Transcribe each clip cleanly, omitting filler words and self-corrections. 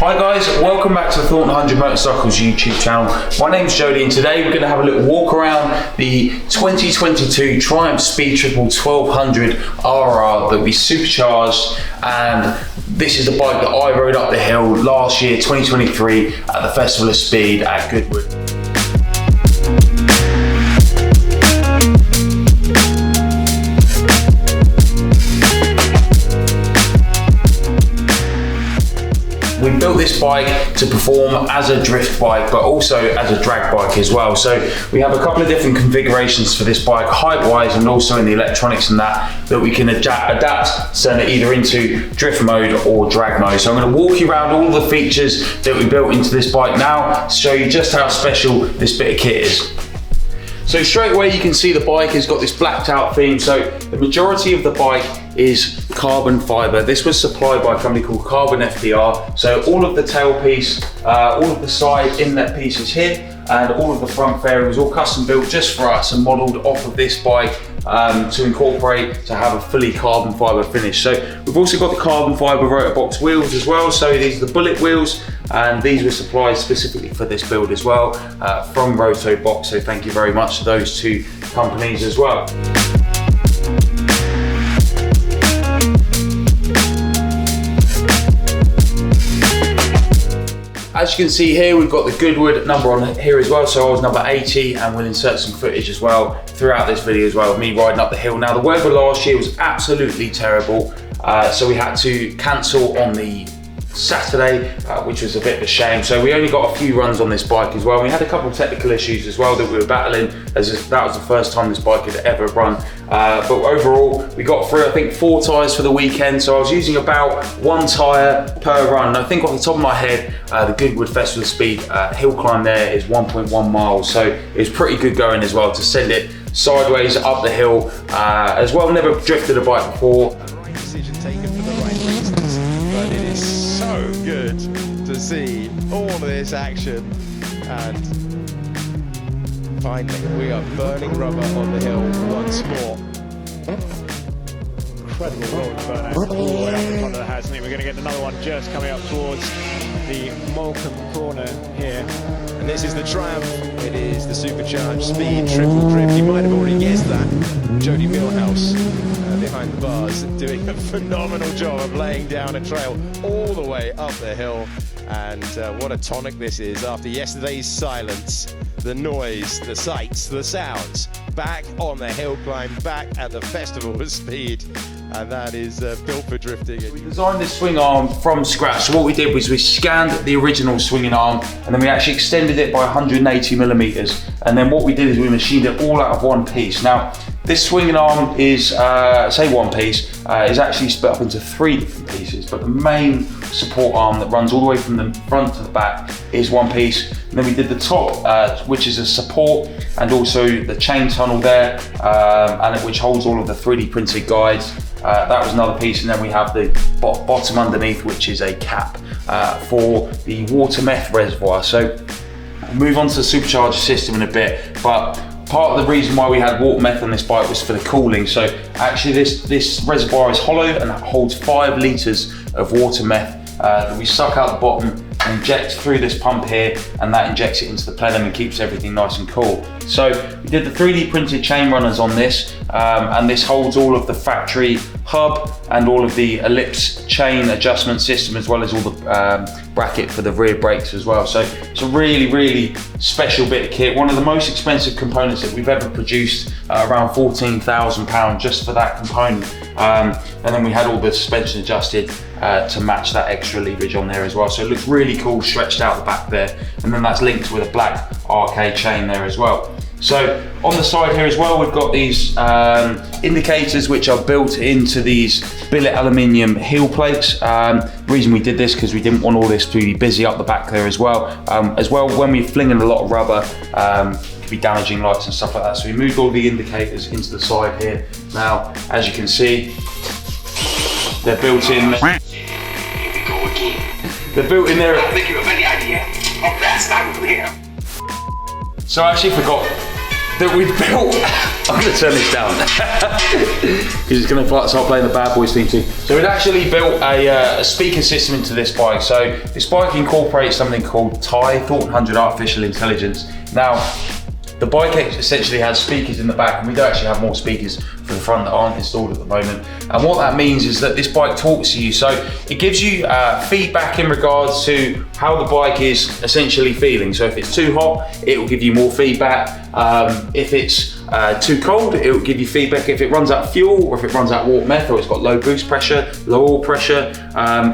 Hi guys, welcome back to the Thornton 100 Motorcycles YouTube channel. My name's Jody and today we're going to have a little walk around the 2022 Triumph Speed Triple 1200 RR that we supercharged, and this is the bike that I rode up the hill last year, 2023, at the Festival of Speed at Goodwood. We built this bike to perform as a drift bike, but also as a drag bike as well. So we have a couple of different configurations for this bike, height-wise and also in the electronics and that we can adapt, send it either into drift mode or drag mode. So I'm going to walk you around all the features that we built into this bike now to show you just how special this bit of kit is. So straight away you can see the bike has got this blacked out theme. So the majority of the bike is carbon fiber. This was supplied by a company called Carbon FDR. So all of the tailpiece, all of the side inlet pieces here, and all of the front fairing was all custom built just for us and modelled off of this bike to incorporate to have a fully carbon fiber finish. So we've also got the carbon fiber rotor box wheels as well. So these are the bullet wheels, and these were supplied specifically for this build as well from Roto Box. So thank you very much to those two companies as well. As you can see here, we've got the Goodwood number on here as well. So I was number 80, and we'll insert some footage as well throughout this video as well of me riding up the hill. Now the weather last year was absolutely terrible. So we had to cancel on the Saturday, which was a bit of a shame. So we only got a few runs on this bike as well. We had a couple of technical issues as well that we were battling, as that was the first time this bike had ever run. But overall, we got through, I think, 4 tyres for the weekend. So I was using about 1 tyre per run. And I think off the top of my head, the Goodwood Festival of Speed hill climb there is 1.1 miles. So it was pretty good going as well to send it sideways up the hill as well. Never drifted a bike before. The right decision taken for the right reasons, but it is so good to see all of this action, and finally we are burning rubber on the hill once more. Incredible roll to burn all the way up the front of the house. I think we're going to get another one just coming up towards the Morecambe corner here. And this is the Triumph. It is the Supercharged Speed Triple Drift. You might have already guessed that. Jody Millhouse behind the bars, doing a phenomenal job of laying down a trail all the way up the hill. And what a tonic this is after yesterday's silence, the noise, the sights, the sounds. Back on the hill climb, back at the Festival of Speed. And that is built for drifting. We designed this swing arm from scratch. So what we did was we scanned the original swinging arm, and then we actually extended it by 180 millimeters. And then what we did is we machined it all out of one piece. Now, this swinging arm is, say one piece, is actually split up into 3 different pieces, but the main support arm that runs all the way from the front to the back is one piece. And then we did the top, which is a support, and also the chain tunnel there, which holds all of the 3D printed guides. That was another piece, and then we have the bottom underneath, which is a cap for the water meth reservoir. So we'll move on to the supercharger system in a bit, but part of the reason why we had water meth on this bike was for the cooling. So actually this reservoir is hollow and holds 5 litres of water meth that we suck out the bottom, inject through this pump here, and that injects it into the plenum and keeps everything nice and cool. So we did the 3D printed chain runners on this, and this holds all of the factory hub and all of the ellipse chain adjustment system, as well as all the bracket for the rear brakes as well. So it's a really, really special bit of kit. One of the most expensive components that we've ever produced, around £14,000 just for that component. And then we had all the suspension adjusted to match that extra leverage on there as well. So it looks really cool, stretched out the back there. And then that's linked with a black RK chain there as well. So on the side here as well, we've got these indicators which are built into these billet aluminium heel plates. The reason we did this because we didn't want all this to be busy up the back there as well. When we're flinging a lot of rubber, be damaging lights and stuff like that. So we moved all the indicators into the side here. Now, as you can see, they're built in. They're built in there. I think you have any idea how fast I will here. So I actually forgot that we built. I'm going to turn this down because it's going to start playing the Bad Boys theme too. So we'd actually built a speaker system into this bike. So this bike incorporates something called TIE, Thought 100 Artificial Intelligence. Now, the bike essentially has speakers in the back, and we do actually have more speakers for the front that aren't installed at the moment. And what that means is that this bike talks to you. So it gives you feedback in regards to how the bike is essentially feeling. So if it's too hot, it will give you more feedback. If it's too cold, it will give you feedback. If it runs out of fuel, or if it runs out of water method, or it's got low boost pressure, low oil pressure,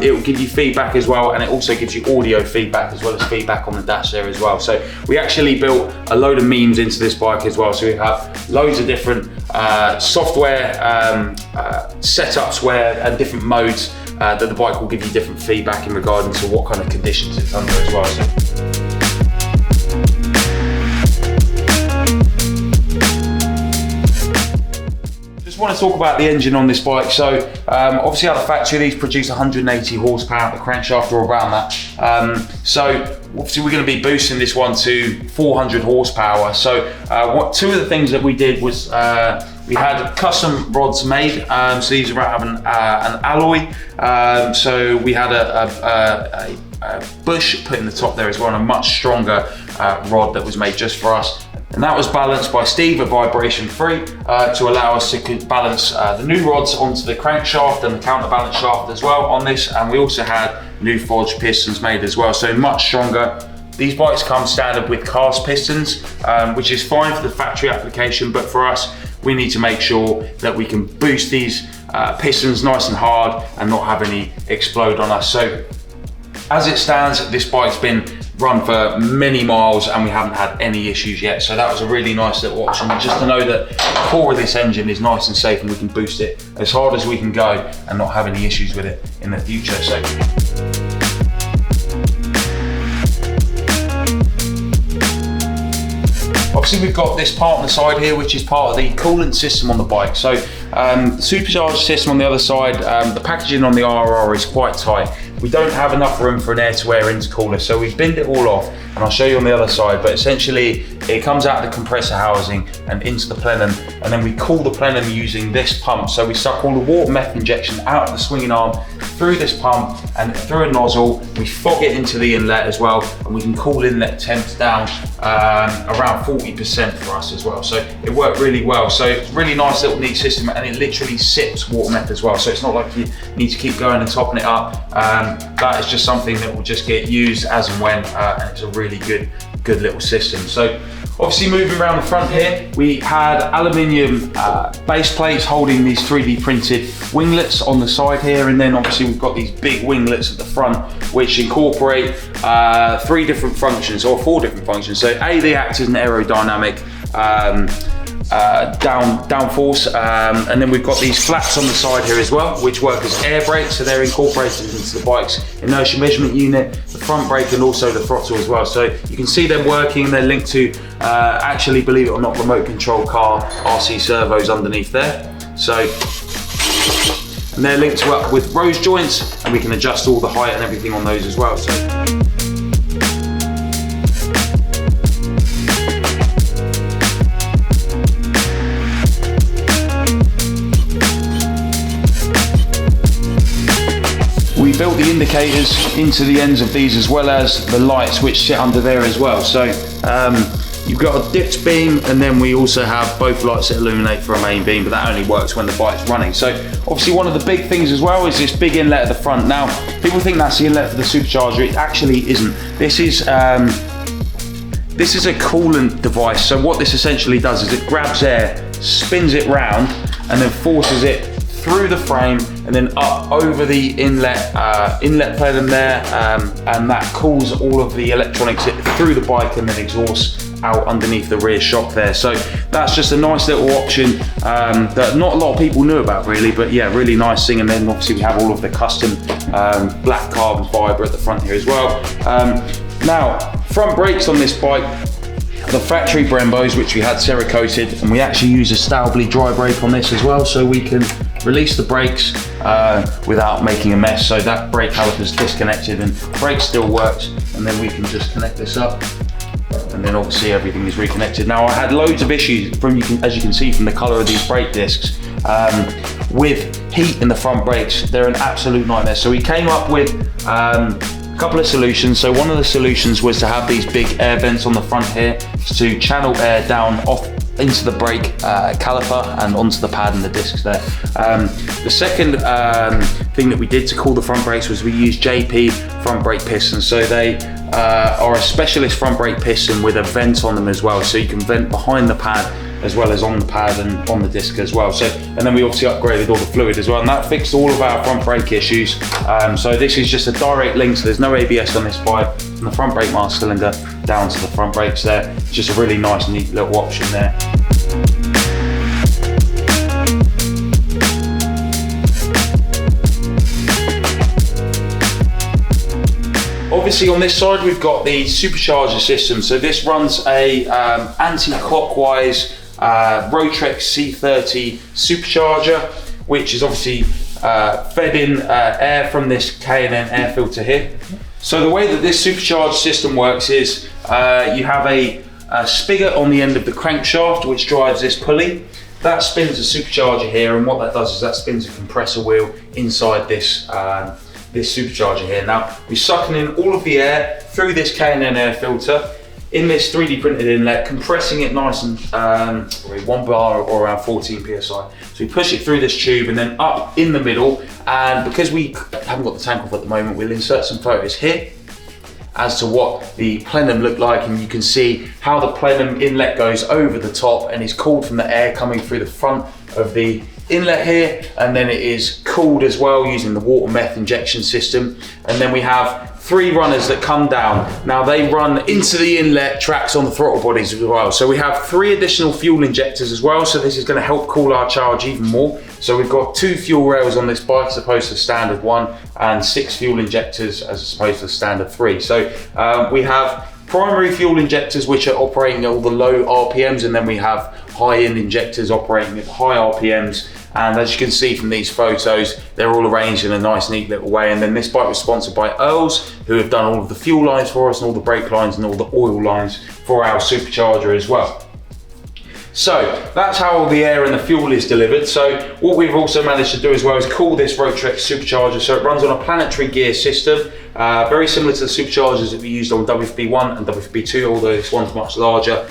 it will give you feedback as well. And it also gives you audio feedback as well as feedback on the dash there as well. So we actually built a load of memes into this bike as well. So we have loads of different software setups and different modes that the bike will give you different feedback in regard to what kind of conditions it's under as well. Just want to talk about the engine on this bike. So obviously out of the factory, these produce 180 horsepower, the crankshaft or around that. So obviously we're going to be boosting this one to 400 horsepower. So two of the things that we did was we had custom rods made. So these are an alloy. So we had a bush put in the top there as well, and a much stronger rod that was made just for us. And that was balanced by Steve at Vibration Free to allow us to balance the new rods onto the crankshaft and the counterbalance shaft as well on this. And we also had new forged pistons made as well, so much stronger. These bikes come standard with cast pistons, which is fine for the factory application, but for us, we need to make sure that we can boost these pistons nice and hard and not have any explode on us. So as it stands, this bike's been run for many miles and we haven't had any issues yet. So that was a really nice little option, just to know that the core of this engine is nice and safe and we can boost it as hard as we can go and not have any issues with it in the future. So obviously we've got this part on the side here, which is part of the coolant system on the bike. So the supercharged system on the other side, the packaging on the RR is quite tight. We don't have enough room for an air-to-air intercooler, so we've binned it all off, and I'll show you on the other side, but essentially it comes out of the compressor housing and into the plenum, and then we cool the plenum using this pump. So we suck all the water meth injection out of the swinging arm through this pump and through a nozzle. We fog it into the inlet as well, and we can cool inlet temps down around 40% for us as well. So it worked really well. So it's a really nice little neat system, and it literally sips water meth as well. So it's not like you need to keep going and topping it up. That is just something that will just get used as and when, and it's a really good little system. So obviously moving around the front here, we had aluminium base plates holding these 3D printed winglets on the side here, and then obviously we've got these big winglets at the front which incorporate 4 different functions. So A, they act as an aerodynamic downforce, and then we've got these flaps on the side here as well, which work as air brakes, so they're incorporated into the bike's inertia measurement unit, the front brake, and also the throttle as well. So you can see them working. They're linked to actually, believe it or not, remote control car RC servos underneath there. So, and they're linked up with rose joints, and we can adjust all the height and everything on those as well. So we built the indicators into the ends of these, as well as the lights which sit under there as well. So you've got a dipped beam, and then we also have both lights that illuminate for a main beam, but that only works when the bike's running. So obviously one of the big things as well is this big inlet at the front. Now people think that's the inlet for the Supercharger. It actually isn't. This is a coolant device. So what this essentially does is it grabs air, spins it round, and then forces it through the frame and then up over the inlet plenum there, and that cools all of the electronics through the bike and then exhausts out underneath the rear shock there. So that's just a nice little option that not a lot of people knew about really, but yeah, really nice thing. And then obviously we have all of the custom black carbon fibre at the front here as well. Now, front brakes on this bike, the factory Brembos, which we had cerakoted, and we actually use a Staubli dry brake on this as well, so we can release the brakes without making a mess. So that brake caliper is disconnected and brake still works, and then we can just connect this up and then obviously everything is reconnected. Now I had loads of issues as you can see from the color of these brake discs, with heat in the front brakes. They're an absolute nightmare. So we came up with a couple of solutions. So one of the solutions was to have these big air vents on the front here to channel air down off into the brake caliper and onto the pad and the discs there. The second thing that we did to cool the front brakes was we used JP front brake pistons. So they are a specialist front brake piston with a vent on them as well, so you can vent behind the pad as well as on the pad and on the disc as well. So, and then we obviously upgraded all the fluid as well, and that fixed all of our front brake issues. So this is just a direct link, so there's no ABS on this bike, from the front brake master cylinder down to the front brakes there. It's just a really nice, neat little option there. Obviously on this side we've got the Supercharger system. So this runs a anti-clockwise Rotrex C30 Supercharger, which is obviously fed in air from this K&N air filter here. So the way that this Supercharged system works is you have a spigot on the end of the crankshaft which drives this pulley. That spins a supercharger here, and what that does is that spins a compressor wheel inside this this supercharger here. Now we're sucking in all of the air through this K&N air filter in this 3D printed inlet, compressing it nice and 1 bar or around 14 psi. So we push it through this tube and then up in the middle, and because we haven't got the tank off at the moment, we'll insert some photos here as to what the plenum looked like, and you can see how the plenum inlet goes over the top and is cooled from the air coming through the front of the inlet here, and then it is cooled as well using the water meth injection system. And then we have 3 runners that come down. Now they run into the inlet tracks on the throttle bodies as well. So we have 3 additional fuel injectors as well, so this is going to help cool our charge even more. So we've got 2 fuel rails on this bike as opposed to standard 1, and 6 fuel injectors as opposed to standard 3. So we have primary fuel injectors which are operating at all the low RPMs, and then we have high-end injectors operating at high RPMs. And as you can see from these photos, they're all arranged in a nice, neat little way. And then this bike was sponsored by Earls, who have done all of the fuel lines for us and all the brake lines and all the oil lines for our Supercharger as well. So that's how all the air and the fuel is delivered. So what we've also managed to do as well is cool this Rotrex Supercharger. So it runs on a planetary gear system, very similar to the Superchargers that we used on WFB1 and WFB2, although this one's much larger.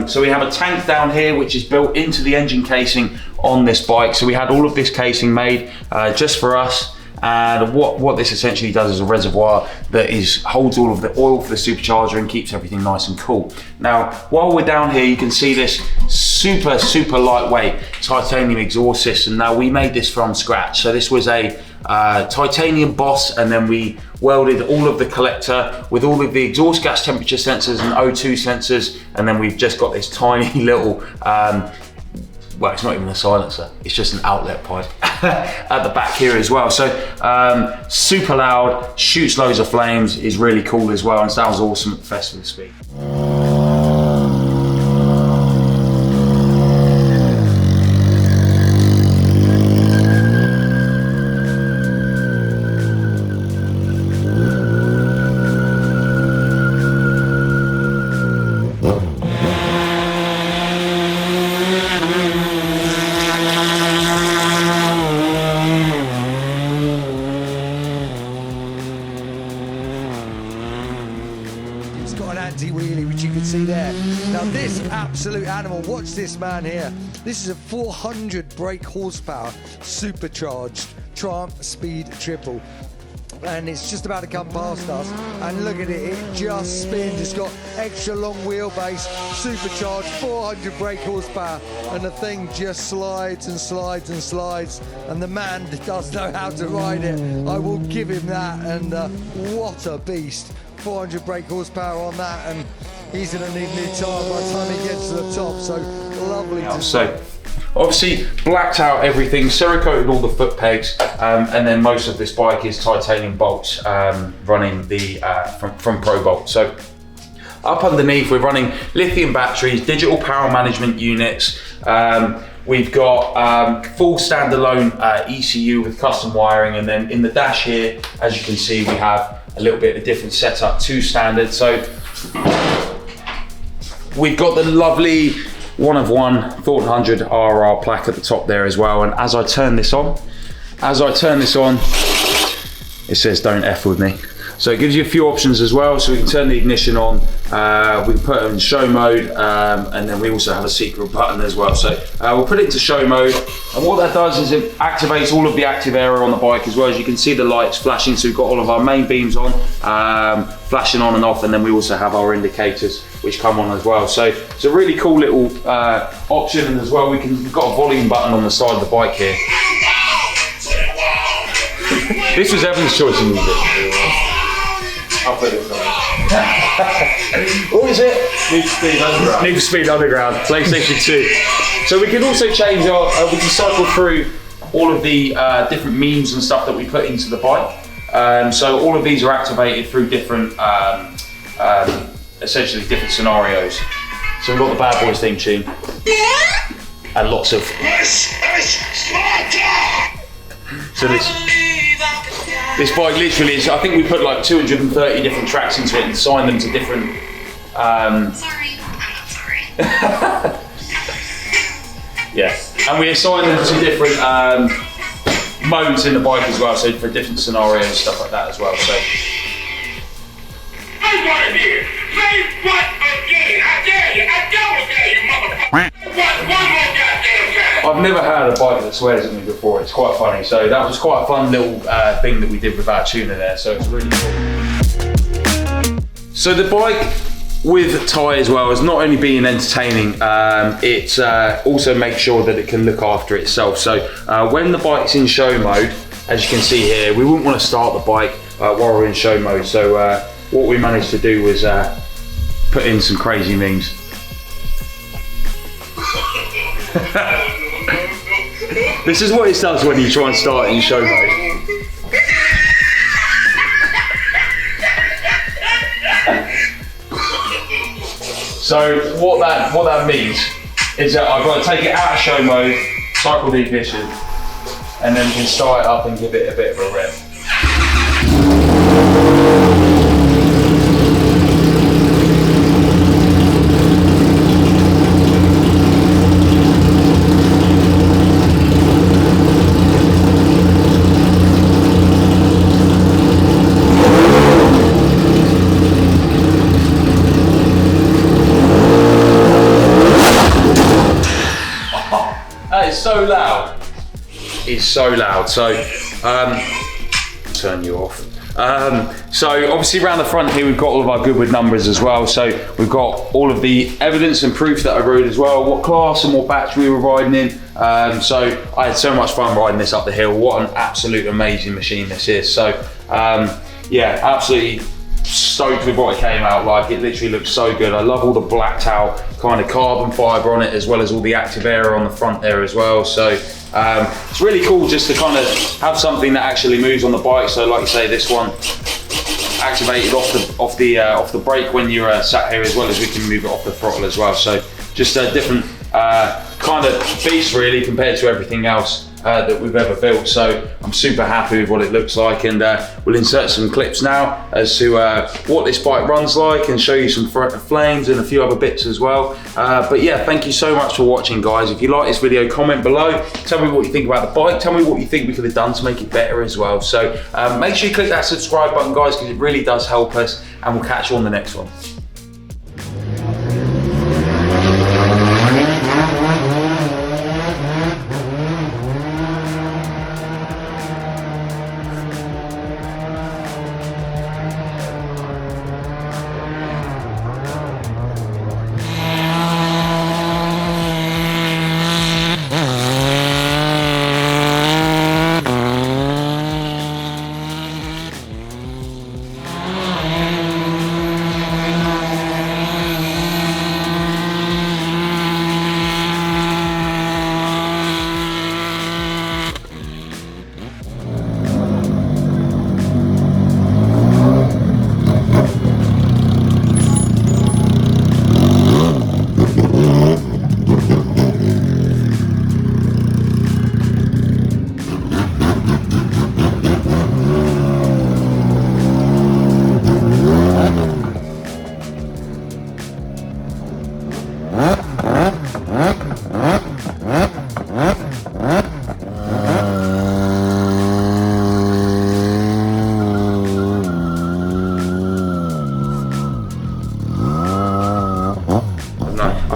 So we have a tank down here which is built into the engine casing on this bike. So we had all of this casing made just for us. And what this essentially does is a reservoir that holds all of the oil for the supercharger and keeps everything nice and cool. Now, while we're down here, you can see this super lightweight titanium exhaust system. Now, we made this from scratch. So this was a titanium boss, and then we welded all of the collector with all of the exhaust gas temperature sensors and O2 sensors. And then we've just got this tiny little, well, it's not even a silencer, it's just an outlet pipe at the back here as well. So super loud, shoots loads of flames, is really cool as well, and sounds awesome at festival speed. Wheelie, which you can see there. Now this absolute animal, watch this man here. This is a 400 brake horsepower supercharged Triumph Speed Triple, and it's just about to come past us, and look at it, it just spins. It's got extra long wheelbase, supercharged, 400 brake horsepower, and the thing just slides and slides and slides, and the man does know how to ride it. I will give him that, and what a beast. 400 brake horsepower on that, and he's going to need new tyres by the time he gets to the top. So lovely to see. Obviously blacked out everything, cerakoted all the foot pegs, and then most of this bike is titanium bolts running the from Pro Bolt. So up underneath we're running lithium batteries, digital power management units. We've got full standalone ECU with custom wiring, and then in the dash here, as you can see, we have a little bit of a different setup to standard. So we've got the lovely one of one Thornton 100 RR plaque at the top there as well. And as I turn this on, it says don't F with me. So it gives you a few options as well. So we can turn the ignition on, we can put it in show mode, and then we also have a secret button as well. So we'll put it into show mode, and what that does is it activates all of the active aero on the bike as well. As you can see the lights flashing, so we've got all of our main beams on, flashing on and off, and then we also have our indicators which come on as well. So it's a really cool little option, and as well we've got a volume button on the side of the bike here. This was Evan's choice of music. I'll put it on. What is it? Need for Speed Underground, PlayStation 2. So we can also change our, we can cycle through all of the different memes and stuff that we put into the bike. So all of these are activated through different, essentially different scenarios. So we've got the Bad Boys theme tune. And lots of... So this bike literally is, I think we put like 230 different tracks into it and assigned them to different... Sorry, I'm not sorry. Yeah, and we assign them to different modes in the bike as well, so for different scenarios and stuff like that as well. So. Say what again? Say what again? I dare you, motherfucker. One more goddamn time. I've never had a bike that swears at me before. It's quite funny. So that was quite a fun little thing that we did with our tuner there. So it's really cool. So the bike with Ty as well is not only being entertaining, it also makes sure that it can look after itself. So when the bike's in show mode, as you can see here, we wouldn't want to start the bike while we're in show mode. So what we managed to do was put in some crazy memes. This is what it does when you try and start it in show mode. So what that means is that I've got to take it out of show mode, cycle the ignition, and then we can start it up and give it a bit of a rev. So loud. It's so loud. So turn you off. So obviously around the front here we've got all of our Goodwood numbers as well. So we've got all of the evidence and proof that I rode as well, what class and what batch we were riding in. So I had so much fun riding this up the hill. What an absolute amazing machine this is. So yeah, absolutely stoked with what it came out like. It literally looks so good. I love all the blacked out kind of carbon fibre on it, as well as all the active aero on the front there as well. So it's really cool just to kind of have something that actually moves on the bike. So like you say, this one activated off the brake when you're sat here, as well as we can move it off the throttle as well. So just a different kind of beast really compared to everything else that we've ever built. So I'm super happy with what it looks like, and we'll insert some clips now as to what this bike runs like, and show you some flames and a few other bits as well. But yeah, thank you so much for watching, guys. If you like this video, comment below, tell me what you think about the bike, tell me what you think we could have done to make it better as well. So make sure you click that subscribe button, guys, because it really does help us, and we'll catch you on the next one.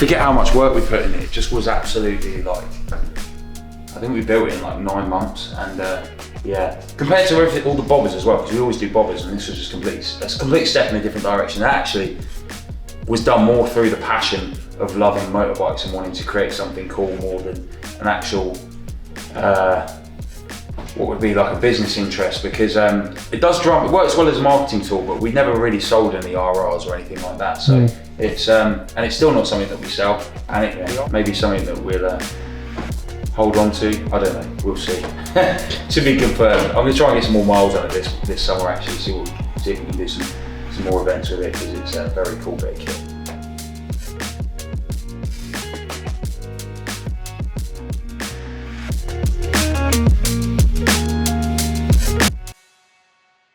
forget how much work we put in it. It just was absolutely like, I think we built it in like 9 months, and yeah, compared to everything, all the bobbers as well, because we always do bobbers, and this was just a complete step in a different direction. That actually was done more through the passion of loving motorbikes and wanting to create something cool more than an actual what would be like a business interest, because it works well as a marketing tool, but we never really sold any RRs or anything like that. So it's and it's still not something that we sell, and it may be something that we'll hold on to. I don't know, we'll see. To be confirmed. I'm gonna try and get some more miles out of this summer actually, see if we can do some more events with it, because it's a very cool bit of kit.